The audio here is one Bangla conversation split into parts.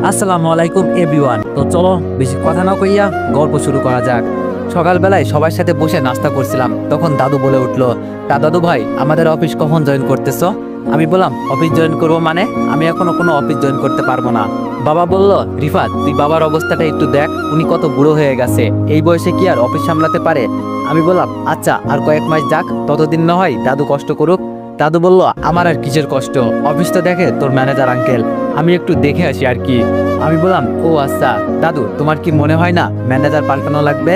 আসসালামু আলাইকুম এভরিওয়ান। তো চলো বেশি কথা না কইয়া গল্প শুরু করা যাক। সকালবেলায় সবার সাথে বসে নাস্তা করছিলাম, তখন দাদু বলে উঠলো, তা দাদু ভাই আমাদের অফিস কখন জয়েন করতেছো? আমি বললাম অফিস জয়েন করবো মানে আমি এখনো কোনো অফিস জয়েন করতে পারবো না। বাবা বলল, রিফাত তুই বাবার অবস্থাটা একটু দেখ, উনি কত বুড়ো হয়ে গেছে, এই বয়সে কি আর অফিস সামলাতে পারে? আমি বললাম আচ্ছা আর কয়েক মাস যাক, ততদিন না হয় দাদু কষ্ট করুক। দাদু বলল, আমার আর কিসের কষ্ট, অফিস তো দেখে তোর ম্যানেজার আঙ্কেল, আমি একটু দেখে আসি আর কি। আমি বললাম ও আচ্ছা দাদু, তোমার কি মনে হয় না ম্যানেজার পাল্টানো লাগবে?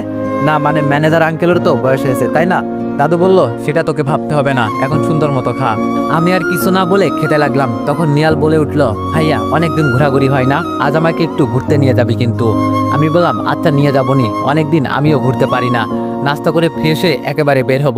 না মানে ম্যানেজার আঙ্কেলের তো বয়স হয়েছে তাই না? দাদু বলল, সেটা তোকে ভাবতে হবে না, এখন সুন্দর মতো খা। আমি আর কিছু না বলে খেতে লাগলাম, তখন নিয়াল বলে উঠলো, ভাইয়া অনেকদিন ঘোরাঘুরি হয় না, আজ আমাকে একটু ঘুরতে নিয়ে যাবি কিন্তু। আমি বললাম আচ্ছা নিয়ে যাবনি, অনেকদিন আমিও ঘুরতে পারি না। নাস্তা করে ফ্রেশ হয়ে একেবারে বের হব।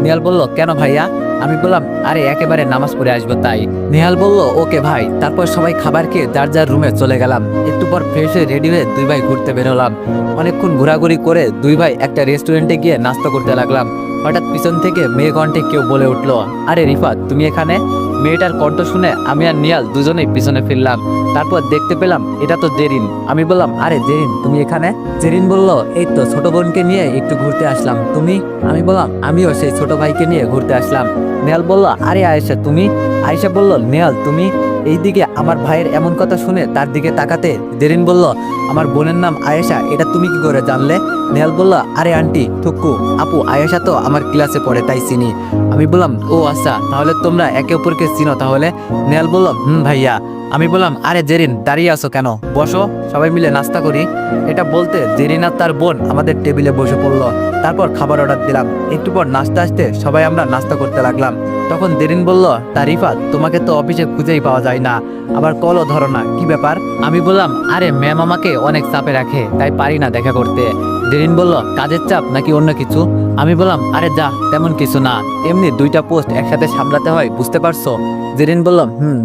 নিয়াল বলল, কেন ভাইয়া? আমি বললাম আরে একেবারে নামাজ পড়ে আসবো তাই। নেহাল বলল ওকে ভাই। তারপর সবাই খাবার খেয়ে যার যার রুমে চলে গেলাম। একটু পর ফ্রেশ হয়ে রেডি হয়ে দুই ভাই ঘুরতে বের হলাম। অনেকক্ষণ ঘোরাঘুরি করে দুই ভাই একটা রেস্টুরেন্টে গিয়ে নাস্তা করতে লাগলাম। হঠাৎ পিছন থেকে মেয়ে কণ্ঠে কেউ বলে উঠলো, আরে রিফাত তুমি এখানে? মেয়েটার কণ্ঠ শুনে আমি আর নিয়াল দুজনেই পিছনে ফিরলাম। তারপর দেখতে পেলাম এটা তো জেরিন। আমি বললাম আরে জেরিন তুমি এখানে? জেরিন বলল, এই তো ছোট বোনকে নিয়ে একটু ঘুরতে আসলাম, তুমি? আমি বললাম আমিও সেই ছোট ভাইকে নিয়ে ঘুরতে আসলাম। নেহাল বলল, আরে আয়েশা তুমি? আয়েশা বলল, নেহাল তুমি? এইদিকে আমার ভাইয়ের এমন কথা শুনে তার দিকে তাকাতে জেরিন বলল, আমার বোনের নাম আয়েশা, এটা তুমি কি করে জানলে? নেহাল বলল, আরে আন্টি থুক্কু আপু, আয়েশা তো আমার ক্লাসে পড়ে তাই চিনি। আমি বললাম ও আচ্ছা, তাহলে তোমরা একে অপরকে চিনো তাহলে? নেহাল বলল, ভাইয়া। আমি বললাম আরে জেরিন দাঁড়িয়ে আছো কেন, বসো সবাই মিলে নাস্তা করি। এটা বলতে জেরিন আর তার বোন আমাদের টেবিলে বসে পড়লো। তারপর খাবার অর্ডার দিলাম। একটু পর নাস্তা আসতে সবাই আমরা নাস্তা করতে লাগলাম। তখন জেরিন বলল, তা রিফাত তোমাকে তো অফিসে খুঁজেই পাওয়া যায় না, আবার কলও ধরো না, কি ব্যাপার? আমি বললাম আরে ম্যাম আমাকে অনেক চাপে রাখে তাই পারি না দেখা করতে। জেরিন বলল, কাজের চাপ নাকি অন্য কিছু? আমি বললাম আরে যা তেমন কিছু না, এমনি দুইটা পোস্ট একসাথে সামলাতে হয়, বুঝতে পারছো? জেরিন বলল,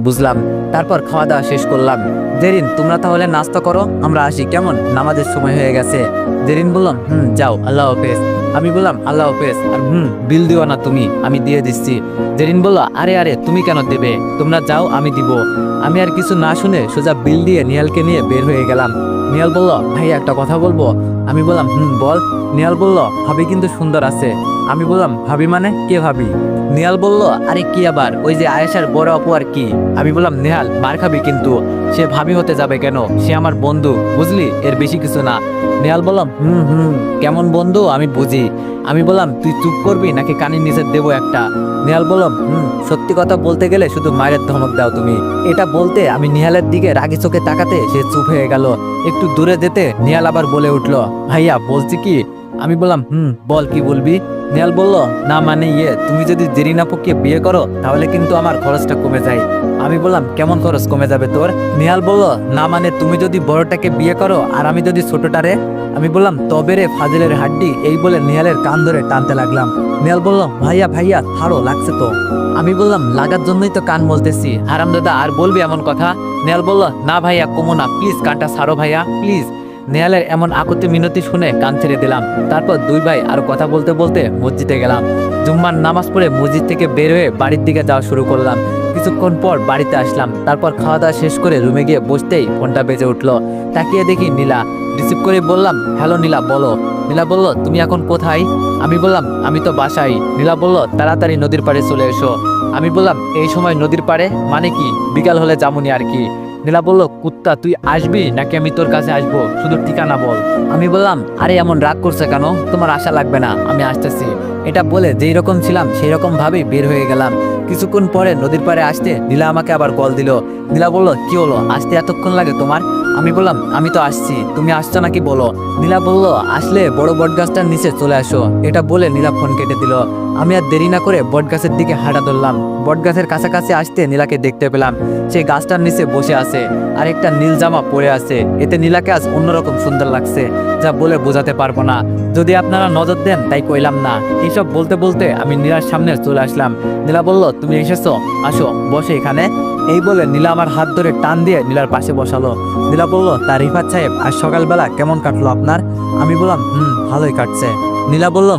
বুঝলাম। তারপর খাওয়া দাওয়া শেষ করলাম। জেরিন তোমরা তাহলে নাস্তা করো, আমরা আসি কেমন, নামাজের সময় হয়ে গেছে। জেরিন বললাম যাও, আল্লাহ হাফেজ। আমি বললাম আল্লাহ হাফেজ, আর বিল দিও না তুমি, আমি দিয়ে দিচ্ছি। জেরিন বলল, আরে আরে তুমি কেন দেবে, তোমরা যাও আমি দিব। আমি আর কিছু না শুনে সোজা বিল দিয়ে নিহালকে নিয়ে বের হয়ে গেলাম। নিহাল বলল, ভাই একটা কথা বলবো? আমি বললাম বল। নিহাল বলল, ভাবি কিন্তু সুন্দর আছে। আমি বললাম ভাবি মানে কে ভাবি? নিহাল বলল, আরে কি আবার, ওই যে আয়েশার বড় আপু আর কি। আমি বললাম নেহাল মার খাবি কিন্তু, সে ভাবি হতে যাবে কেন, সে আমার বন্ধু বুঝলি, এর বেশি কিছু না। নেহাল বললাম কেমন বন্ধু আমি বুঝি। আমি বললাম তুই চুপ করবি নাকি কানের নিচে দেবো একটা? নেহাল বললাম সত্যি কথা বলতে গেলে শুধু মায়ের ধমক দাও তুমি। এটা বলতে আমি নিহালের দিকে রাগি চোখে তাকাতে সে চুপ হয়ে গেল। একটু দূরে যেতে নিহাল আবার বলে উঠলো, ভাইয়া বলছি কি? আমি বললাম বল কি বলবি? নেহাল বলল, না মানে তুমি যদি জেরিন আপুকে বিয়ে করো তাহলে কিন্তু আমার খরচটা কমে যায়। আমি বললাম কেমন খরচ কমে যাবে তোর? নেহাল বলল, না মানে তুমি যদি বড়টাকে বিয়ে করো আর আমি যদি ছোটটারে। আমি বললাম তবে রে ফাজিলের হাড্ডি, এই বলে নেহালের কান ধরে টানতে লাগলাম। নেহাল বলল, ভাইয়া ভাইয়া থারো লাগছে তো। আমি বললাম লাগার জন্যই তো কান বলতেছি, হারামদাদা আর বলবি এমন কথা? নেহাল বলল, না ভাইয়া কমো না, প্লিজ কানটা ছাড়ো ভাইয়া প্লিজ। নেহালের এমন আকুতি মিনতি শুনে কান ছেড়ে দিলাম। তারপর দুই ভাই আর কথা বলতে বলতে মসজিদে গেলাম। জুম্মার নামাজ পড়ে মসজিদ থেকে বের হয়ে বাড়ির দিকে যাওয়া শুরু করলাম। কিছুক্ষণ পর বাড়িতে আসলাম। তারপর খাওয়া দাওয়া শেষ করে রুমে গিয়ে বসতেই ফোনটা বেজে উঠলো। তাকিয়ে দেখি নীলা। রিসিভ করে বললাম, হ্যালো নীলা বলো। নীলা বলল, তুমি এখন কোথায়? আমি বললাম আমি তো বাসায়। নীলা বলল, তাড়াতাড়ি নদীর পাড়ে চলে এসো। আমি বললাম এই সময় নদীর পাড়ে মানে কি, বিকাল হলে যামুনি আর কি। নীলা বলল, কুত্তা তুই আসবি নাকি আমি তোর কাছে আসবো, শুধু ঠিকানা বল। আমি বললাম আরে এমন রাগ করছে কেন, তোমার আশা লাগবে না, আমি আসতেছি। এটা বলে যেই রকম ছিলাম সেই রকম ভাবেই বের হয়ে গেলাম। কিছুক্ষণ পরে নদীর পাড়ে আসতে নীলা আমাকে আবার কল দিল। নীলা বলল, কি হলো, আসতে এতক্ষণ লাগে তোমার? আমি বললাম আমি তো আসছি, তুমি আসছো নাকি বলো। নীলা বলল, আসলে বড় বটগাছটার নিচে চলে আসো। এটা বলে নীলা ফোন কেটে দিল। আমি আর দেরি না করে বটগাছের দিকে হাঁটা ধরলাম। বটগাছের কাছাকাছি আসতে নীলাকে দেখতে পেলাম। সেই গাছটার নিচে বসে আছে আর একটা নীল জামা পরে আছে। এতে নীলাকে আজ অন্যরকম সুন্দর লাগছে, যা বলে বোঝাতে পারবো না। যদি আপনারা নজর দেন তাই কইলাম না। এইসব বলতে বলতে আমি নীলার সামনে চলে আসলাম। নীলা বলল, তুমি এসেছো, আসো বসে এখানে। এই বলে নীলা আমার হাত ধরে টান দিয়ে নীলার পাশে বসালো। নীলা বলল, তা রিফাত সাহেব আজ সকালবেলা কেমন কাটলো আপনার? আমি বললাম ভালোই কাটছে। নীলা বলল,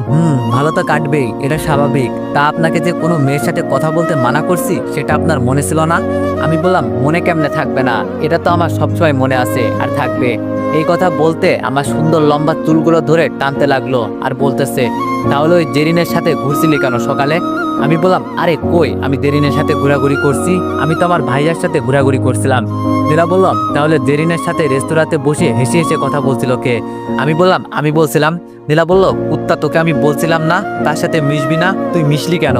ভালো তো কাটবেই, এটা স্বাভাবিক। তা আপনাকে যে কোনো মেয়ের সাথে কথা বলতে মানা করছি সেটা আপনার মনে ছিল না? আমি বললাম, মনে কেমনে থাকবে না, এটা তো আমার সবসময় মনে আছে আর থাকবে। এই কথা বলতে আমার সুন্দর লম্বা চুলগুলো ধরে টানতে লাগলো আর বলতেছে, তাহলে ওই জেরিনের সাথে ঘুরছিলি কেন সকালে? আমি বললাম, আরে কই, আমি জেরিনের সাথে ঘোরাঘুরি করছি, আমি তো আমার ভাইয়ার সাথে ঘোরাঘুরি করছিলাম। নীলা বললাম, তাহলে জেরিনের সাথে রেস্তোরাঁতে বসে হেসে হেসে কথা বলছিল কে? আমি বললাম, আমি বলছিলাম। নীলা বলল, কুত্তা, তোকে আমি বলছিলাম না তার সাথে মিশবি না, তুই মিশলি কেন?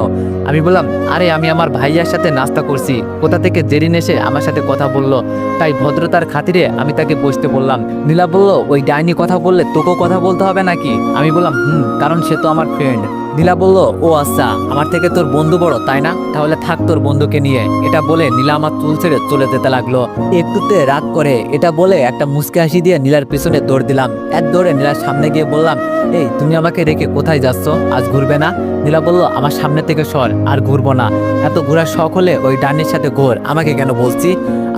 আমি বললাম, আরে আমি আমার ভাইয়ার সাথে নাস্তা করছি, কোথা থেকে জেরিন এসে আমার সাথে কথা বললো, তাই ভদ্রতার খাতিরে আমি তাকে বসতে বললাম। নীলা বলল, ওই ডাইনি কথা বললে তোকেও কথা বলতে হবে নাকি? আমি বললাম, কারণ সে তো আমার ফ্রেন্ড। নীলা বলল, ও আচ্ছা, আমার থেকে তোর বন্ধু বড় তাই না, তাহলে থাক তোর বন্ধুকে নিয়ে। এটা বলে নীলা আমার চুল ছেড়ে চলে যেতে লাগলো একটুতে রাগ করে। এটা বলে একটা মুচকি হাসি দিয়ে নীলার পিছনে দৌড় দিলাম। এক দৌড়ে নীলার সামনে গিয়ে বললাম, এই তুমি আমাকে রেখে কোথায় যাচ্ছ, আজ ঘুরবে না? নীলা বলল, আমার সামনে থেকে সর, আর ঘুরবো না। এত ঘোরার শখ হলে ওই ডাইনির সাথে ঘোর, আমাকে কেন বলছি?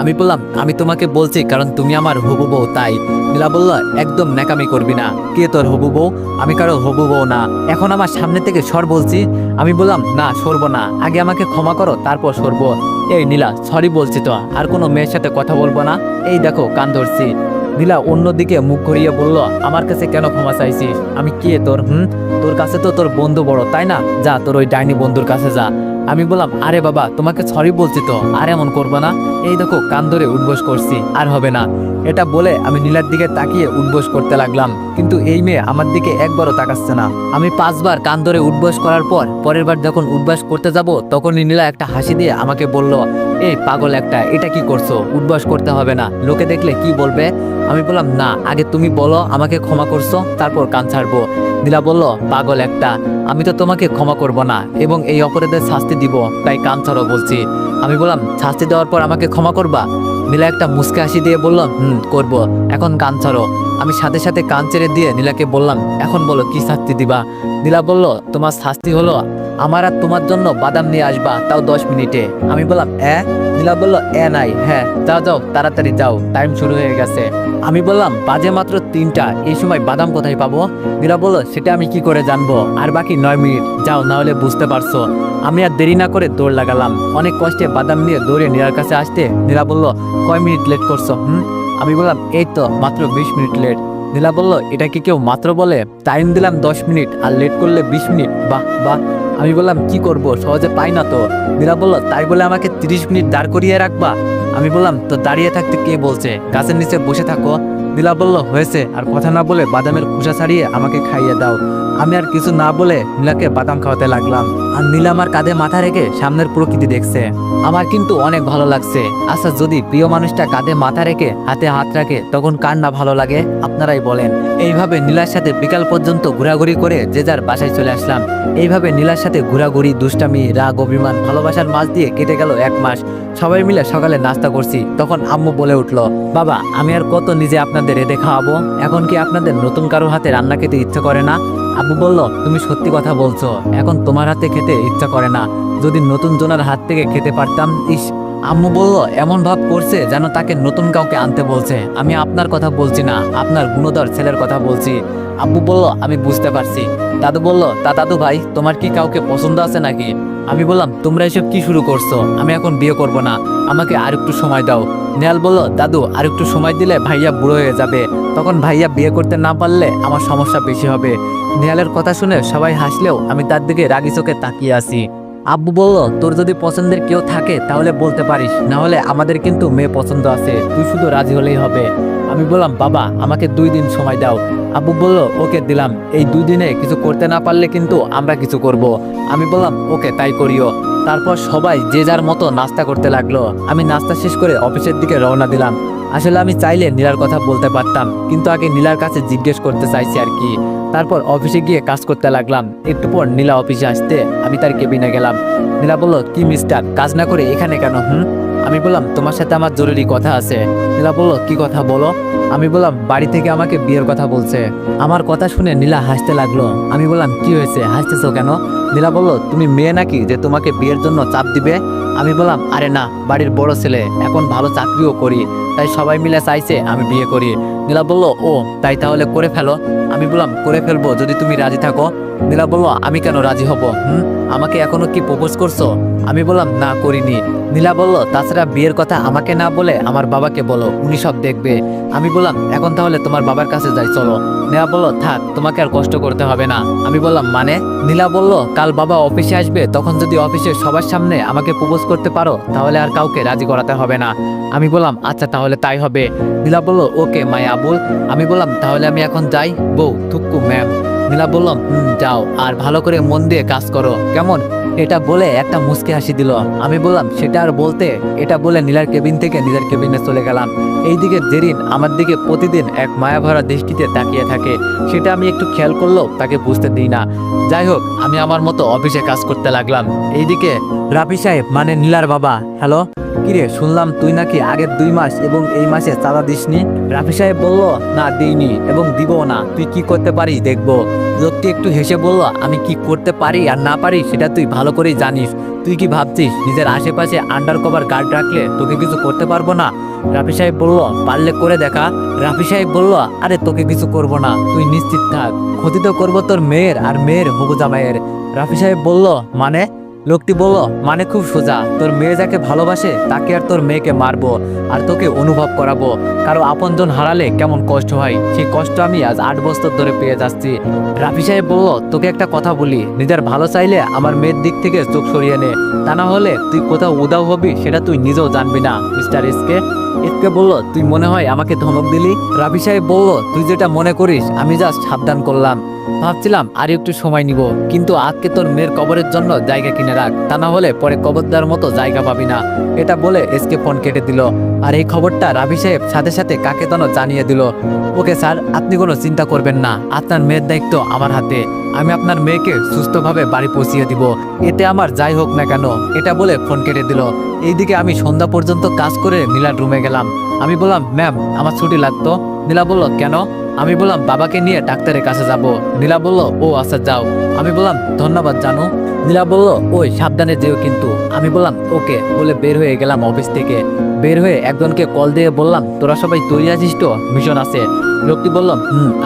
আমি বললাম, আমি তোমাকে বলছি কারণ তুমি আমার হবু বউ তাই। নীলা বলল, একদম ন্যাকামি করবি না, কে তোর হবু বউ? আমি কারো হবু বউ না, এখন আমার সামনে থেকে সর বলছি। আমি বললাম, না সরবো না, আগে আমাকে ক্ষমা করো তারপর সরবো। এই নীলা, সরি বলছি তো, আর কোনো মেয়ের সাথে কথা বলবো না। এই দেখো কান ধরছি। নীলা অন্যদিকে মুখ ঘুরিয়ে বলল, আমার কাছে কেন ক্ষমা চাইছিস? আমি কে তোর? তোর কাছে তো তোর বন্ধু বড় তাই না, যা তোর ওই ডাইনি বন্ধুর কাছে যা। আমি বললাম, আরে বাবা, তোমাকে সরি বলছি তো, আর এমন করবো না। এই দেখো কান ধরে উঠবোস করছি, আর হবে না। এটা বলে আমি নীলার দিকে তাকিয়ে উঠবোস করতে লাগলাম, কিন্তু এই মেয়ে আমার দিকে একবারও তাকাচ্ছে না। আমি 5 বার কান ধরে উঠবোস করার পর পরের বার যখন উঠবাস করতে যাব তখনই নীলা একটা হাসি দিয়ে আমাকে বলল, এই পাগল একটা, এটা কি করছো? উঠবাস করতে হবে না, লোকে দেখলে কি বলবে? আমি বললাম, না, আগে তুমি বলো আমাকে ক্ষমা করছো, তারপর কান ছাড়বো। নীলা বলল, পাগল একটা, আমি তো তোমাকে ক্ষমা করব না এবং এই অপরাধের শাস্তি দিব, তাই কান ছাড়ো বলছি। আমি বললাম, শাস্তি দেওয়ার পর আমাকে ক্ষমা করবা? নীলা একটা মুচকি হাসি দিয়ে বলল, করব, এখন কান ছাড়ো। আমি সাথে সাথে কান ছেড়ে দিয়ে নীলাকে বললাম, এখন বলো কি শাস্তি দিবা? নীলা বলল, তোমার শাস্তি হলো আমার আর তোমার জন্য বাদাম নিয়ে আসবা, তাও 10 মিনিটে। আমি বললাম, নীলা বলল, নাই, হ্যাঁ, যাও যাও, তাড়াতাড়ি যাও, টাইম শুরু হয়ে গেছে। আমি বললাম, বাজে মাত্র 3টা, এই সময় বাদাম কোথায় পাবো? নীলা বলল, সেটা আমি কি করে জানবো, আর বাকি 9 মিনিট, যাও, না হলে বুঝতে পারছো। আমি আর দেরি না করে দৌড় লাগালাম। অনেক কষ্টে বাদাম নিয়ে দৌড়ে নীলার কাছে আসতে নীলা বলল, কয় মিনিট লেট করছো? আমি বললাম, এই তো মাত্র 20 মিনিট লেট। নীলা বলল, এটা কি কেউ মাত্র বলে? টাইম দিলাম 10 মিনিট আর লেট করলে 20 মিনিট, বাহ বাহ। আমি বললাম, কি করব, সহজে পাই না তো। নীলা বলল, তাই বলে আমাকে 30 মিনিট দাঁড় করিয়ে রাখবা? আমি বললাম, তো দাঁড়িয়ে থাকতে কে বলছে, গাছের নিচে বসে থাকো। নীলা বলল, হয়েছে, আর কথা না বলে বাদামের খোসা ছাড়িয়ে আমাকে খাইয়ে দাও। আমি আর কিছু না বলে নীলাকে বাদাম খাওয়াতে লাগলাম, আর নীলা আমার কাঁধে মাথা রেখে সামনের প্রকৃতি দেখছে। আমার কিন্তু অনেক ভালো লাগছে। আচ্ছা, যদি প্রিয় মানুষটা কাঁধে মাথা রেখে হাতে হাত রাখে তখন কার না ভালো লাগে, আপনারাই বলেন। এইভাবে নীলার সাথে বিকাল পর্যন্ত ঘোরাঘুরি করে যে যার বাসায় চলে আসলাম। এইভাবে নীলার সাথে ঘোরাঘুরি, দুষ্টামি, রাগ, অভিমান, ভালোবাসার মাঝ দিয়ে কেটে গেল 1 মাস। সবাই মিলে সকালে নাস্তা করছি, তখন আম্মু বলে উঠলো, বাবা, আমি আর কত নিজে আপনাদের রেঁধে খাওয়াবো, এখন কি আপনাদের নতুন কারোর হাতে রান্না খেতে ইচ্ছে করে না? আব্বু বলল, তুমি সত্যি কথা বলছো, এখন তোমার হাতে খেতে ইচ্ছা করে না, যদি নতুন জনের হাত থেকে খেতে পারতাম। ইস। আম্মু বলল, এমন ভাব করছে যেন তাকে নতুন কাউকে আনতে বলছে। আমি আপনার কথা বলছি না, আপনার গুণধর ছেলের কথা বলছি। আব্বু বলল, আমি বুঝতে পারছি। দাদু বলল, তা দাদু ভাই, তোমার কি কাউকে পছন্দ আছে নাকি? আমি বললাম, তোমরা এসব কি শুরু করছো, আমি এখন বিয়ে করব না, আমাকে আর একটু সময় দাও। নেহাল বলল, দাদু, আর একটু সময় দিলে ভাইয়া বুড়ো হয়ে যাবে, তখন ভাইয়া বিয়ে করতে না পারলে আমার সমস্যা বেশি হবে। নেহালের কথা শুনে সবাই হাসলেও আমি তার দিকে রাগি চোখে তাকিয়ে আছি। আব্বু বলল, তোর যদি পছন্দের কেউ থাকে তাহলে বলতে পারিস, না হলে আমাদের কিন্তু মেয়ে পছন্দ আছে, তুই শুধু রাজি হলেই হবে। আমি বললাম, বাবা, আমাকে 2 দিন সময় দাও। আব্বু বলল, ওকে দিলাম, এই 2 দিনে কিছু করতে না পারলে কিন্তু আমরা কিছু করব। আমি বললাম, ওকে, তাই করিও। তারপর সবাই যে যার মতো নাস্তা করতে লাগলো। আমি নাস্তা শেষ করে অফিসের দিকে রওনা দিলাম। আসলে আমি চাইলে নীলার কথা বলতে পারতাম, কিন্তু আগে নীলার কাছে জিজ্ঞেস করতে চাইছি আর কি। তারপর অফিসে গিয়ে কাজ করতে লাগলাম। একটু পর নীলা অফিসে আসতে আমি তার কেবিনে গেলাম। নীলা বলল, কি মিস্টার, কাজ না করে এখানে কেন? আমি বললাম, তোমার সাথে আমার জরুরি কথা আছে। নীলা বলল, কি কথা বলো? আমি বললাম, বাড়ি থেকে আমাকে বিয়ের কথা বলছে। আমার কথা শুনে নীলা হাসতে লাগলো। আমি বললাম, কি হয়েছে, হাসতেছো কেন? নীলা বলল, তুমি মেয়ে নাকি যে তোমাকে বিয়ের জন্য চাপ দিবে? আমি বললাম আরে না, বাড়ির বড় ছেলে, এখন ভালো চাকরিও করি, তাই সবাই মিলে চাইছে আমি বিয়ে করি। নীলা বলল ও তাই, তাহলে করে ফেলো। আমি বললাম করে ফেলবো যদি তুমি রাজি থাকো। নীলা বলল আমি কেন রাজি হব, আমাকে এখনো কি প্রপোজ করছো? আমি বললাম না করিনি। নীলা বলল তাছাড়া বিয়ের কথা আমাকে না বলে আমার বাবাকে বলো, উনি সব দেখবে। আমি বললাম এখন তাহলে তোমার বাবার কাছে যাই চলো। নীলা বলল থাক, তোমাকে আর কষ্ট করতে হবে না। আমি বললাম মানে? নীলা বলল কাল বাবা অফিসে আসবে, তখন যদি অফিসে সবার সামনে আমাকে প্রপোজ করতে পারো তাহলে আর কাউকে রাজি করাতে হবে না। আমি বললাম আচ্ছা তাহলে তাই হবে। নীলা বলল ওকে মাই আবুল। আমি বললাম তাহলে আমি এখন যাই বউ, থুক্কু ম্যাম। নীলা বললাম যাও, আর ভালো করে মন দিয়ে কাজ করো কেমন? এটা বলে একটা মুচকি হাসি দিল। আমি বললাম সেটা আর বলতে। এটা বলে নীলার কেবিন থেকে নিজের কেবিনে চলে গেলাম। এইদিকে জেরিন আমার দিকে প্রতিদিন এক মায়াভরা দৃষ্টিতে তাকিয়ে থাকে, সেটা আমি একটু খেয়াল করলেও তাকে বুঝতে দিই না। যাই হোক, আমি আমার মতো অফিসে কাজ করতে লাগলাম। এইদিকে রাফি সাহেব মানে নীলার বাবা। হ্যালো, কিরে শুনলাম তুই নাকি আগের 2 মাস এবং এই মাসে চাঁদা দিসনি? রাফি সাহেব বলল না দিইনি এবং দিবও না, তুই কি করতে পারিস দেখবো। লোকটি একটু হেসে বলল আমি কি করতে পারি আর না পারি সেটা তুই ভালো করেই জানিস। তুই কি ভাবছিস নিজের আশেপাশে আন্ডার কভার গার্ড রাখলে তোকে কিছু করতে পারবো না? রাফি সাহেব বলল পারলে করে দেখা। রাফি সাহেব বলল আরে তোকে কিছু করবো না, তুই নিশ্চিত থাক, ক্ষতি তো করবো তোর মেয়ের আর মেয়ের হবু জামাইয়ের। রাফি সাহেব বলল মানে? লোকটি বলল মানে খুব সোজা, তোর মেয়ে যাকে ভালোবাসে তাকে আর তোর মেয়েকে মারবো আর তোকে অনুভব করাবো কারো আপনজন হারালে কেমন কষ্ট হয়, সেই কষ্ট আমি আজ 8 বছর ধরে পেয়ে যাচ্ছি। রাফি সাহেব বলল তোকে একটা কথা বলি, নিজের ভালো চাইলে আমার মেয়ের দিক থেকে চোখ সরিয়ে নে, তা না হলে তুই কোথাও উদাও হবি সেটা তুই নিজেও জানবি না। মিস্টার এসকে বলল তুই মনে হয় আমাকে ধমক দিলি। রাফি সাহেব বলল তুই যেটা মনে করিস, আমি জাস্ট সাবধান করলাম, ভাবছিলাম আর একটু সময় নিব, কিন্তু আজকে তোর মেয়ের কবরের জন্য জায়গা কিনে রাখ, তা না হলে পরে কবরদার মতো জায়গা পাবি না। এটা বলে এসকে ফোন কেটে দিল। আর এই খবরটা রাফি সাহেব সাথে সাথে কাকে যেন জানিয়ে দিল। ওকে স্যার, আপনি কোনো চিন্তা করবেন না, আপনার মেয়ের দায়িত্ব আমার হাতে, আমি আপনার মেয়েকে সুস্থভাবে বাড়ি পৌঁছিয়ে দিব, এতে আমার যাই হোক না কেন। এটা বলে ফোন কেটে দিল। এইদিকে আমি সন্ধ্যা পর্যন্ত কাজ করে নীলার রুমে গেলাম। আমি বললাম ম্যাম আমার ছুটি লাগতো। নীলা বলল কেন? আমি বললাম বাবাকে নিয়ে ডাক্তারের কাছে যাব। নীলা বলল ও আচ্ছা যাও। আমি বললাম ধন্যবাদ জানু। নীলা বলল ওই সাবধানে যেও কিন্তু। আমি বললাম ওকে বলে বের হয়ে গেলাম অফিস থেকে। বের হয়ে একজনকে কল দিয়ে বললাম তোরা সবাই তৈরি আছিস তো, মিশন আছে। লোকটি বলল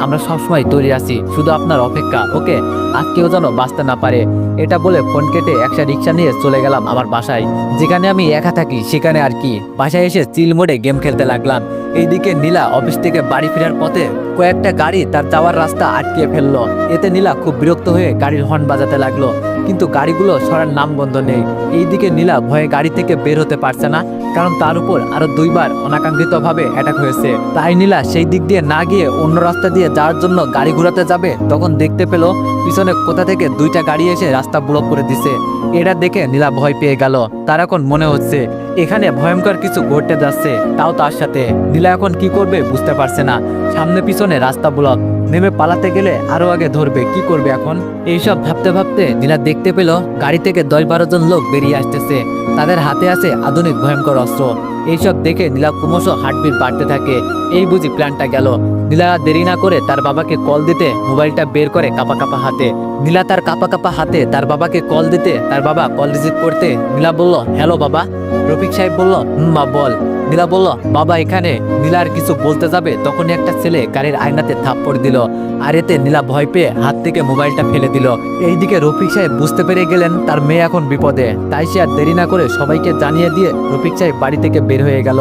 আমরা সবসময় তৈরি আছি, শুধু আপনার অপেক্ষা, ওকে, আর কেউ যেন বাঁচতে না পারে। এটা বলে ফোন কেটে একটা রিক্সা নিয়ে চলে গেলাম আমার বাসায়, যেখানে আমি একা থাকি সেখানে আর কি। বাসায় এসে চিল মোডে গেম খেলতে লাগলাম। এইদিকে নীলা অফিস থেকে বাড়ি ফেরার পথে কয়েকটা গাড়ি তার যাওয়ার রাস্তা আটকে ফেললো। এতে নীলা খুব বিরক্ত হয়ে গাড়ির হর্ন বাজাতে লাগলো, কিন্তু গাড়িগুলো সরার নাম বন্ধ নেই। এইদিকে নীলা ভয়ে গাড়ি থেকে বের হতে পারছে না, কারণ তার উপর আরো 2 বার অনাকাঙ্ক্ষিতভাবে অ্যাটাক হয়েছে। তাই নীলা সেই দিক দিয়ে না গিয়ে অন্য রাস্তা দিয়ে যাওয়ার জন্য গাড়ি ঘোরাতে যাবে, তখন দেখতে পেল পিছনে কোথা থেকে 2টা গাড়ি এসে রাস্তা ব্লক করে দিছে। এটা দেখে নীলা ভয় পেয়ে গেল। তার এখন মনে হচ্ছে এখানে ভয়ঙ্কর কিছু ঘটতে যাচ্ছে, তাও তার সাথে। নীলা এখন কি করবে বুঝতে পারছে না, সামনে পিছনে রাস্তা ব্লক, নেমে পালাতে গেলে আরো আগে ধরবে, কি করবে এখন? এইসব ভাবতে ভাবতে নীলা দেখতে পেল গাড়ি থেকে 10-12 জন লোক বেরিয়ে আসতেছে, তাদের হাতে আছে আধুনিক ভয়ঙ্কর অস্ত্র। এইসব দেখে নীলা ক্রমশ হার্টবিট বাড়তে থাকে। এই বুঝি প্ল্যানটা গেল। নীলা দেরি না করে তার বাবাকে কল দিতে মোবাইলটা বের করে কাপা কাপা হাতে। নীলা তার কাপা কাপা হাতে তার বাবাকে কল দিতে তার বাবা কল রিসিভ করতে নীলা বলল হ্যালো বাবা। রফিক সাহেব বলল মা বল। নীলা বলল বাবা এখানে। নীলা আর কিছু বলতে যাবে তখনই একটা ছেলে গাড়ির আয়নাতে থাপ্পড় দিল, আর এতে নীলা ভয় পেয়ে হাত থেকে মোবাইলটা ফেলে দিল। এইদিকে রফিক সাহেব বুঝতে পেরে গেলেন তার মেয়ে এখন বিপদে, তাই সে আর দেরি না করে সবাইকে জানিয়ে দিয়ে রফিক সাহেব বাড়ি থেকে বের হয়ে গেল।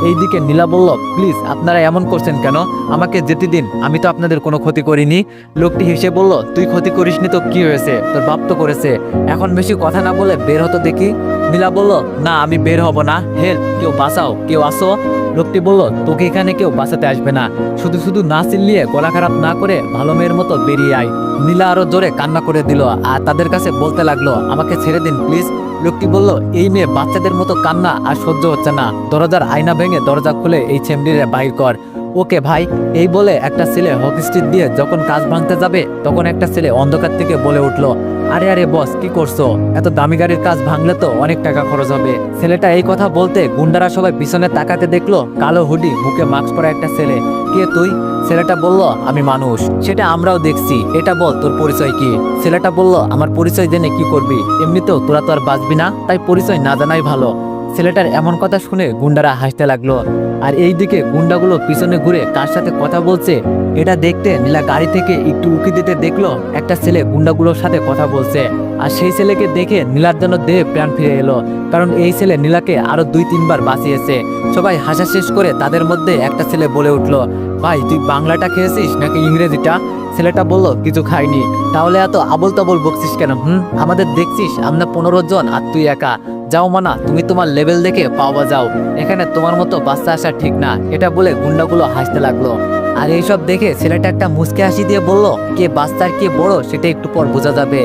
এইদিকে নীলা বলল প্লিজ আপনারা এমন করছেন কেন, আমাকে যেতে দিন, আমি তো আপনাদের কোনো ক্ষতি করিনি। লোকটি হেসে বলল তুই ক্ষতি করিসনি তো কি হয়েছে, তোর বাপ তো করেছে, এখন বেশি কথা না বলে বের হতো দেখি। নীলা বলল না আমি বের হব না, হেল্প, কেউ বাঁচাও, কেউ আসো। লোকটি বলল তোকে এখানে কেউ বাঁচাতে আসবে না, শুধু শুধু না চিল্লিয়ে গলা খারাপ না করে ভালো মেয়ের মতো বেরিয়ে আয়। নীলা আরো জোরে কান্না করে দিল আর তাদের কাছে বলতে লাগলো আমাকে ছেড়ে দিন প্লিজ। লোকটি বলল এই মেয়ে বাচ্চাদের মতো কান্না আর সহ্য হচ্ছে না, দরজার আয়না ভেঙে দরজা খুলে এই ছেমড়িরে বাইর কর। ওকে ভাই। এই বলে একটা ছেলে হকি স্টিক দিয়ে যখন কাজ ভাঙতে যাবে তখন একটা ছেলে অন্ধকার থেকে বলে উঠলো আরে আরে বস, কি করছো? এত দামি গাড়ির কাজ ভাঙলে তো অনেক টাকা খরচ হবে। ছেলেটা এই কথা বলতে গুন্ডারা সবাই পিছনে তাকাতে দেখলো কালো হুডি, মুখে মাস্ক পরা একটা ছেলে। কে তুই? ছেলেটা বলল, আমি মানুষ। সেটা আমরাও দেখছি, এটা বল তোর পরিচয় কি? ছেলেটা বলল, আমার পরিচয় জেনে কি করবি? এমনিতেও তোরা তো আর বাঁচবি না, তাই পরিচয় না জানাই ভালো। ছেলেটার এমন কথা শুনে গুন্ডারা হাসতে লাগলো। আর এইদিকে গুন্ডাগুলো পিছনে ঘুরে কার সাথে কথা বলছে এটা দেখতে নীলা গাড়ি থেকে একটু উকি দিতে দেখলো একটা ছেলে গুন্ডাগুলোর সাথে কথা বলছে। আর সেই ছেলেকে দেখে নীলার যেন দেহে প্রাণ ফিরে এলো, কারণ এই ছেলে নীলাকে আরো 2-3 বার বাঁচিয়েছে। সবাই হাসা শেষ করে তাদের মধ্যে একটা ছেলে বলে উঠলো, ভাই তুই বাংলাটা খেয়েছিস নাকি ইংরেজিটা? ছেলেটা বলল, কিছু খাইনি। তাহলে এত আবল তাবল বকছিস কেন? আমাদের দেখছিস আমরা 15 জন আর তুই একা। যাও মানা, তুমি তোমার লেভেল দেখে পাওয়া যাও, এখানে তোমার মতো বাচ্চা আসা ঠিক না। এটা বলে গুন্ডাগুলো হাসতে লাগলো। আর এইসব দেখে ছেলেটা একটা মুচকে হাসি দিয়ে বলল, কে বাচ্চা আর কে বড় সেটা একটু পর বোঝা যাবে।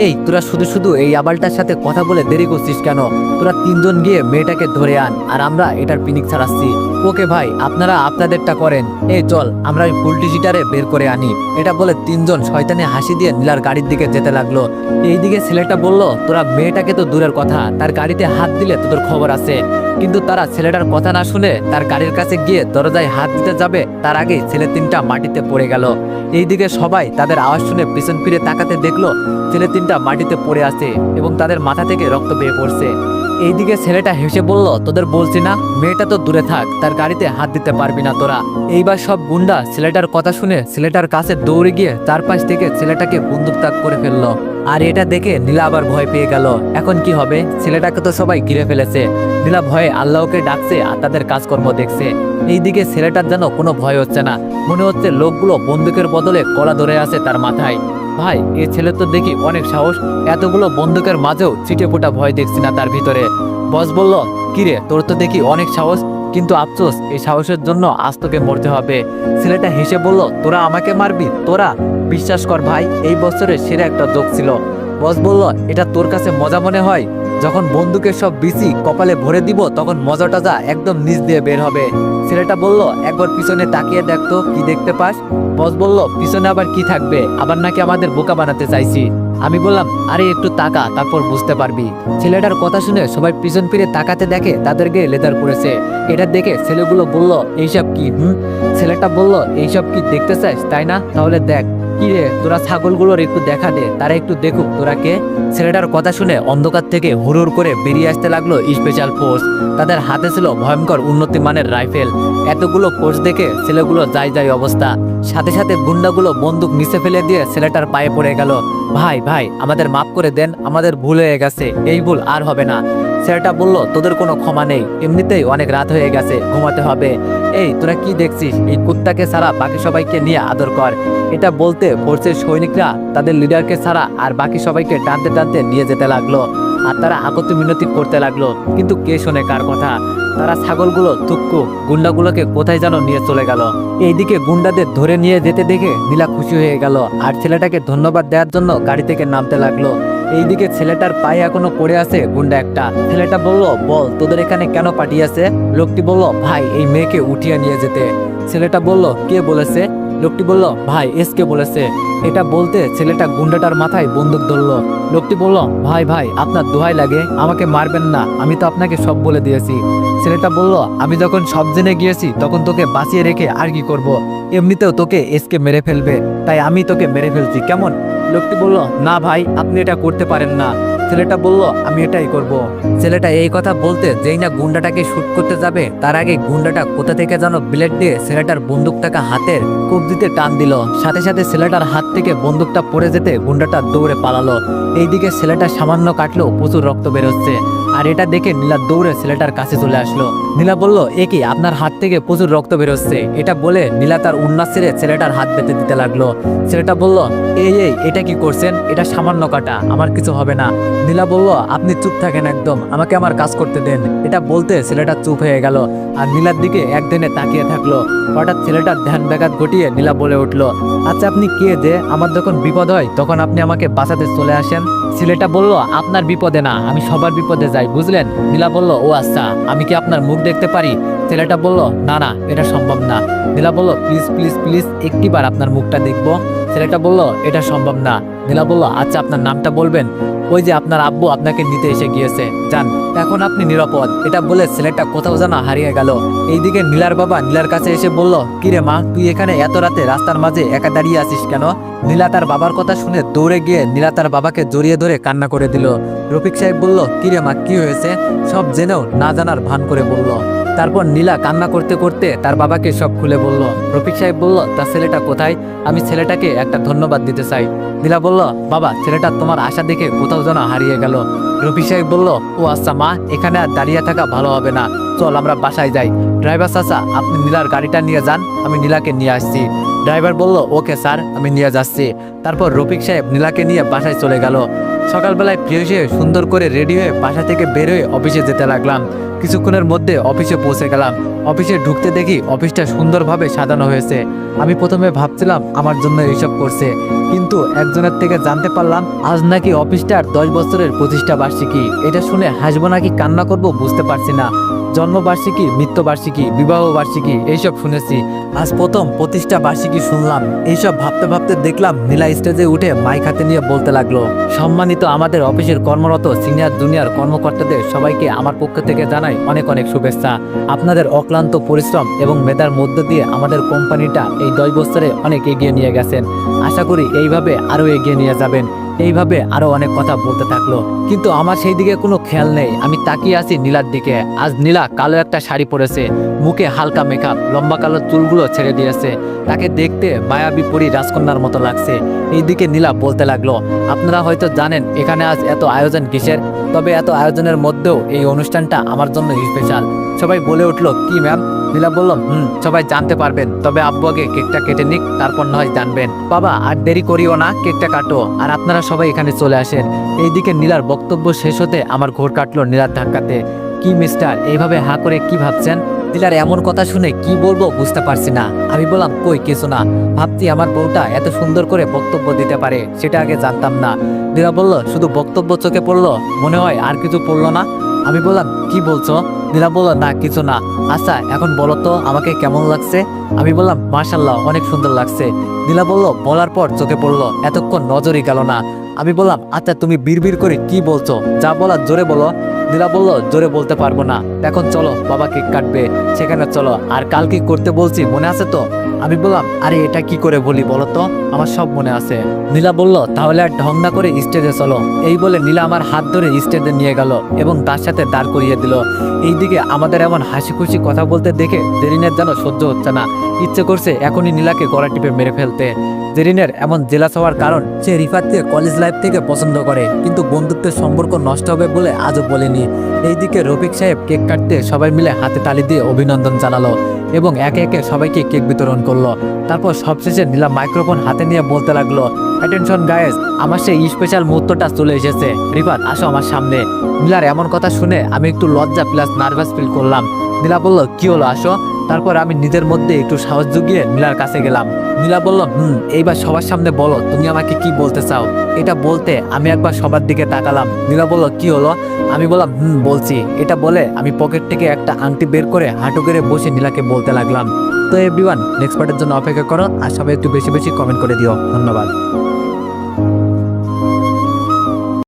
এই তোরা শুধু শুধু এই আবালটার সাথে কথা বলে দেরি করছিস কেন? তোরা 3 জন গিয়ে মেয়েটাকে ধরে আন, আর আমরা এটার পিনিক ছাড়াচ্ছি। ওকে ভাই, আপনারা আপনাদেরটা করেন। এই চল আমরা ওই ফুলটি সিটারে বের করে আনি। এটা বলে 3 জন শয়তানে হাসি দিয়ে নীলার গাড়ির দিকে যেতে লাগলো। এইদিকে ছেলেটা বলল, তোরা মেয়েটাকে তো দূরের কথা, তার গাড়িতে হাত দিলে তোদের খবর আছে। কিন্তু তারা ছেলেটার কথা না শুনে তার গাড়ির কাছে গিয়ে দরজায় হাত দিতে যাবে, তার আগে ছেলে 3টা মাটিতে পড়ে গেল। এইদিকে সবাই তাদের আওয়াজ শুনে পিছন ফিরে তাকাতে দেখলো ছেলে 3টা মাটিতে পড়ে আছে এবং তাদের মাথা থেকে রক্ত বেয়ে পড়ছে। এইদিকে ছেলেটা হেসে বলল, তোদের বলছি না, মেয়েটা তো দূরে থাক, তার গাড়িতে হাত দিতে পারবি না তোরা। এইবার সব গুন্ডা ছেলেটার কথা শুনে ছেলেটার কাছে দৌড়ে গিয়ে চারপাশ থেকে ছেলেটাকে বন্দুক তাক করে ফেললো। আর এটা দেখে নীলা আবার ভয় পেয়ে গেল। এখন কি হবে? ছেলেটাকে তো সবাই ঘিরে ফেলেছে। নীলা ভয়ে আল্লাহকে ডাকছে আর তাদের কাজকর্ম দেখছে। এইদিকে ছেলেটার যেন কোনো ভয় হচ্ছে না, মনে হচ্ছে লোকগুলো বন্দুকের বদলে কলা ধরে আছে তার মাথায়। ভাই, এই ছেলে তো দেখি অনেক সাহস, এতগুলো বন্দুকের মাঝেও ছিটে ফোটা ভয় দেখছি না তার ভিতরে। বস বলল, কিরে তোর তো দেখি অনেক সাহস, কিন্তু আফসোস এই সাহসের জন্য আজ তোকে মরতে হবে। ছেলেটা হেসে বলল, তোরা আমাকে মারবি? তোরা? বিশ্বাস কর ভাই, এই বছরের সেরা একটা জোক ছিল। বস বলল, এটা তোর কাছে মজা মনে হয়? যখন বন্দুকের সব বিসি কপালে ভরে দিব তখন মজাটা যা একদম নিচ দিয়ে বের হবে। ছেলেটা বলল, একবার পিছনে তাকিয়ে দেখতো, কি দেখতে পাস? বস বলল, পিছনে আবার কি থাকবে? আবার নাকি আমাদের বোকা বানাতে চাইছি? আমি বললাম, আরে একটু তাকা, তারপর বুঝতে পারবি। ছেলেটার কথা শুনে সবাই পিছন ফিরে তাকাতে দেখে তাদের গায়ে লেদার পড়েছে। এটা দেখে ছেলেগুলো বলল, এইসব কি? ছেলেটা বলল, এইসব কি দেখতে চাস তাই না? তাহলে দেখ। কি রে, তোরা ছাগলগুলোর একটু দেখা দে, তারা একটু দেখুক তোরা কে। ছেলেটার কথা শুনে অন্ধকার থেকে হুড় করে বেরিয়ে আসতে লাগলো স্পেশাল ফোর্স। তাদের হাতে ছিল ভয়ঙ্কর উন্নত মানের রাইফেল। এতগুলো ফোর্স দেখে ছেলেগুলো যায় অবস্থা। সাথে সাথে গুন্ডাগুলো বন্দুক নিচে ফেলে দিয়ে ছেলেটার পায়ে পড়ে গেল। ভাই ভাই, আমাদের মাফ করে দেন, আমাদের ভুল হয়ে গেছে, এই ভুল আর হবে না। ছেলেটা বলল, তোদের কোনো ক্ষমা নেই, এমনিতেই অনেক রাত হয়ে গেছে, ঘুমাতে হবে। এই তোরা কি দেখছিস? এই কুত্তাকে ছাড়া বাকি সবাইকে নিয়ে আদর কর। এটা বলতে ফোর্সের সৈনিকরা তাদের লিডারকে ছাড়া আর বাকি সবাইকে টানতে টানতে নিয়ে যেতে লাগলো। আর তারা আকতি মিনতি করতে লাগলো, কিন্তু কে শোনে কার কথা? তারা ছাগলগুলো থুক্কু গুন্ডাগুলোকে কোথায় যেন নিয়ে চলে গেল। এইদিকে গুন্ডাদের ধরে নিয়ে যেতে দেখে নীলা খুশি হয়ে গেল আর ছেলেটাকে ধন্যবাদ দেওয়ার জন্য গাড়ি থেকে নামতে লাগলো। এইদিকে ছেলেটার পায়ে এখনো পড়ে আছে গুন্ডা একটা। ছেলেটা বলল, বল তোদের এখানে কেন পাঠিয়েছে? লোকটি বলল, ভাই এই মেয়েকে উঠিয়ে নিয়ে যেতে। ছেলেটা বলল, কে বলেছে? লোকটি বলল, ভাই এসকে বলেছে। এটা বলতে ছেলেটা গুন্ডাটার মাথায় বন্দুক ধরলো। লোকটি বলল, ভাই ভাই আপনার দোহাই লাগে, আমাকে মারবেন না, আমি তো আপনাকে সব বলে দিয়েছি। ছেলেটা বলল, আমি যখন সব জেনে গিয়েছি তখন তোকে বাঁচিয়ে রেখে আর কি করব? এমনিতেও তোকে এসকে মেরে ফেলবে, তাই আমি তোকে মেরে ফেলছি, কেমন? লোকটি বলল, না ভাই আপনি এটা করতে পারেন না। ছেলেটা বলল, আমি এটাই করব। ছেলেটা এই কথা বলতে যেই না গুন্ডাটাকে শুট করতে যাবে তার আগে গুন্ডাটা কোথা থেকে যেন ব্লেড দিয়ে ছেলেটার বন্দুকটাকে হাতের কবজিতে টান দিল। সাথে সাথে ছেলেটার হাত থেকে বন্দুকটা পড়ে যেতে গুন্ডাটা দৌড়ে পালালো। এইদিকে ছেলেটা সামান্য কাটলো, প্রচুর রক্ত বেরোচ্ছে। আর এটা দেখে নীলা দৌড়ে ছেলেটার কাছে চলে আসলো। নীলা বলল, এ কি, আপনার হাত থেকে প্রচুর রক্ত বেরোচ্ছে। এটা বলে নীলা তার উন্নাস ছেড়ে ছেলেটার হাত বেঁধে দিতে লাগলো। ছেলেটা বলল, এই এটা কি করছেন? এটা সামান্য কাটা, আমার কিছু হবে না। নীলা বলল, আপনি চুপ থাকেন একদম, আমাকে আমার কাজ করতে দেন। এটা বলতে ছেলেটা চুপ হয়ে গেল আর নীলার দিকে একদিনে তাকিয়ে থাকলো। হঠাৎ ছেলেটার ধ্যান ব্যাঘাত ঘটিয়ে নীলা বলে উঠলো, আচ্ছা আপনি কে যে আমার যখন বিপদ হয় তখন আপনি আমাকে বাঁচাতে চলে আসেন? ছেলেটা বলল, আপনার বিপদে না, আমি সবার বিপদে যাই, বুঝলেন? নীলা বলল, ও আচ্ছা, আমি কি আপনার মুখ দেখতে পারি? ছেলেটা বলল, না না, এটা সম্ভব না। নীলা বলল, প্লিজ প্লিজ প্লিজ একটিবার আপনার মুখটা দেখবো। ছেলেটা বলল এটা সম্ভব না। নীলা বলল আচ্ছা আপনার নামটা বলবেন? ওই যে আপনার আব্বু আপনাকে নিতে এসে গিয়েছে, যান, এখন আপনি নিরাপদ। এটা বলে ছেলেটা কোথাও যেন হারিয়ে গেল। এইদিকে নীলার বাবা নীলার কাছে এসে বলল, কিরে মা, তুই এখানে এত রাতে রাস্তার মাঝে একা দাঁড়িয়ে আছিস কেন? নীলা তার বাবার কথা শুনে দৌড়ে গিয়ে নীলা তার বাবাকে জড়িয়ে ধরে কান্না করে দিল। রফিক সাহেব বলল, কিরে মা, কি হয়েছে? সব জেনেও না জানার ভান করে বলল। তারপর নীলা কান্না করতে করতে তার বাবাকে সব খুলে বলল। রফিক সাহেব বলল, তার ছেলেটা কোথায়? আমি ছেলেটাকে একটা ধন্যবাদ দিতে চাই। নীলা বলল, বাবা, ছেলেটা তোমার আশা দেখে কোথাও যেন হারিয়ে গেল। রফিক সাহেব বলল, ও আচ্ছা মা, এখানে আর দাঁড়িয়ে থাকা ভালো হবে না, চল আমরা বাসায় যাই। ড্রাইভার চাচা, আপনি নীলার গাড়িটা নিয়ে যান, আমি নীলাকে নিয়ে আসছি। ড্রাইভার বলল, ওকে স্যার, আমি নিয়ে যাচ্ছি। তারপর রফিক সাহেব নীলাকে নিয়ে বাসায় চলে গেল। সকালবেলায় ফ্রেশ হয়ে সুন্দর করে রেডি হয়ে বাসা থেকে বের হয়ে অফিসে যেতে লাগলাম। কিছুক্ষণের মধ্যে অফিসে পৌঁছে গেলাম। অফিসে ঢুকতে দেখি অফিসটা সুন্দরভাবে সাজানো হয়েছে। আমি প্রথমে ভাবছিলাম আমার জন্য এইসব করছে, কিন্তু একজনের থেকে জানতে পারলাম আজ নাকি অফিসটার 10 বছরের প্রতিষ্ঠা বার্ষিকী। এটা শুনে হাসবো নাকি কান্না করব বুঝতে পারছি না। জন্মবার্ষিকী, মৃত্যুবার্ষিকী, বিবাহ বার্ষিকী এইসব শুনেছি, আজ প্রথম প্রতিষ্ঠা বার্ষিকী শুনলাম। এইসব ভাবতে ভাবতে দেখলাম নীলা স্টেজে উঠে মাইক হাতে নিয়ে বলতে লাগলো, সম্মানিত আমাদের অফিসের কর্মরত সিনিয়র জুনিয়র কর্মকর্তাদের সবাইকে আমার পক্ষ থেকে জানাই অনেক অনেক শুভেচ্ছা। আপনাদের অক্লান্ত পরিশ্রম এবং মেধার মধ্য দিয়ে আমাদের কোম্পানিটা এই 10 বছরে অনেক এগিয়ে নিয়ে গেছেন। আশা করি এইভাবে আরো এগিয়ে নিয়ে যাবেন। এইভাবে আরো অনেক কথা বলতে থাকলো, কিন্তু আমার সেই দিকে কোনো খেয়াল নেই। আমি তাকিয়ে আছি নীলার দিকে। আজ নীলা কালো একটা শাড়ি পরেছে, মুখে হালকা মেকআপ, লম্বা কালো চুলগুলো ছেড়ে দিয়েছে। তাকে দেখতে মায়াবী পরী রাজকন্যার মতো লাগছে। এইদিকে নীলা বলতে লাগলো, আপনারা হয়তো জানেন এখানে আজ এত আয়োজন কিসের, তবে এত আয়োজনের মধ্যেও এই অনুষ্ঠানটা আমার জন্য স্পেশাল। সবাই বলে উঠলো, কি ম্যাম? নীলা বলল, সবাই জানতে পারবেন, তবে আব্বু আগে কেকটা কেটে নিক, তারপর নয় জানবেন। বাবা, আর দেরি করিও না, কেকটা কাটো, আর আপনারা সবাই এখানে চলে আসেন। এইদিকে নীলার বক্তব্য শেষ হতে আমার ঘোর কাটলো নীলার ধাক্কাতে। কি মিস্টার, এইভাবে হা করে কি ভাবছেন? নীলার এমন কথা শুনে কি বলবো বুঝতে পারছি না। আমি বললাম, কই কিছু না, ভাবছি আমার বউটা এত সুন্দর করে বক্তব্য দিতে পারে, সেটা আগে জানতাম না। নীলা বলল, শুধু বক্তব্য চোখে পড়লো, মনে হয় আর কিছু পড়লো না? আমি বললাম, কি বলছো? নীলা বলল, না কিছু না। আচ্ছা এখন বলো তো আমাকে কেমন লাগছে? আমি বললাম, মাশাআল্লাহ, অনেক সুন্দর লাগছে। নীলা বলল, বলার পর চোখে পড়লো, এতক্ষণ নজরই গেল না। আমি বললাম, আচ্ছা তুমি বিড়বিড় করে কি বলছো, যা বলার জোরে বলো। নীলা বলল, জোরে বলতে পারবো না। এখন চলো, বাবা কেক কাটবে, সেখানে চলো। আর কাল কি করতে বলছি মনে আছে তো? আমি বললাম, আরে এটা কি করে বলি বলো তো, আমার সব মনে আছে। নীলা বলল, তাহলে আর ঢং না করে স্টেজে চলো। এই বলে নীলা আমার হাত ধরে স্টেজে নিয়ে গেল এবং তার সাথে দাঁড় করিয়ে দিল। এইদিকে আমাদের এমন হাসি খুশি কথা বলতে দেখে জেরিনের যেন সহ্য হচ্ছে না, ইচ্ছে করছে এখনই নীলাকে গলা টিপে মেরে ফেলতে। জেরিনের এমন জেলাস হওয়ার কারণ, সে রিফাতকে কলেজ লাইফ থেকে পছন্দ করে, কিন্তু বন্ধুত্বের সম্পর্ক নষ্ট হবে বলে আজও বলেনি। এইদিকে রফিক সাহেব কেক কাটতে সবাই মিলে হাতে তালি দিয়ে অভিনন্দন জানালো এবং একে একে সবাইকে কেক বিতরণ করলো। তারপর সবশেষে নীলা মাইক্রোফোন হাতে নিয়ে বলতে লাগলো, অ্যাটেনশন গাইস, আমার সেই স্পেশাল মুহূর্তটা চলে এসেছে। রিফাত, আসো আমার সামনে। নীলার এমন কথা শুনে আমি একটু লজ্জা প্লাস নার্ভাস ফিল করলাম। নীলা বলল, কি হলো, আসো। তারপর আমি নিজের মধ্যে একটু সাহস জুগিয়ে নীলার কাছে গেলাম। নীলা বলল, এইবার সবার সামনে বলো তুমি আমাকে কি বলতে চাও। এটা বলতে আমি একবার সবার দিকে তাকালাম। নীলা বলল, কি হলো? আমি বললাম, বলছি। এটা বলে আমি পকেট থেকে একটা আংটি বের করে হাঁটু করে বসে নীলাকে বলতে লাগলাম। তো এভরিওয়ান, নেক্সট পার্টের জন্য অপেক্ষা করো, আর সবাই একটু বেশি বেশি কমেন্ট করে দিও। ধন্যবাদ।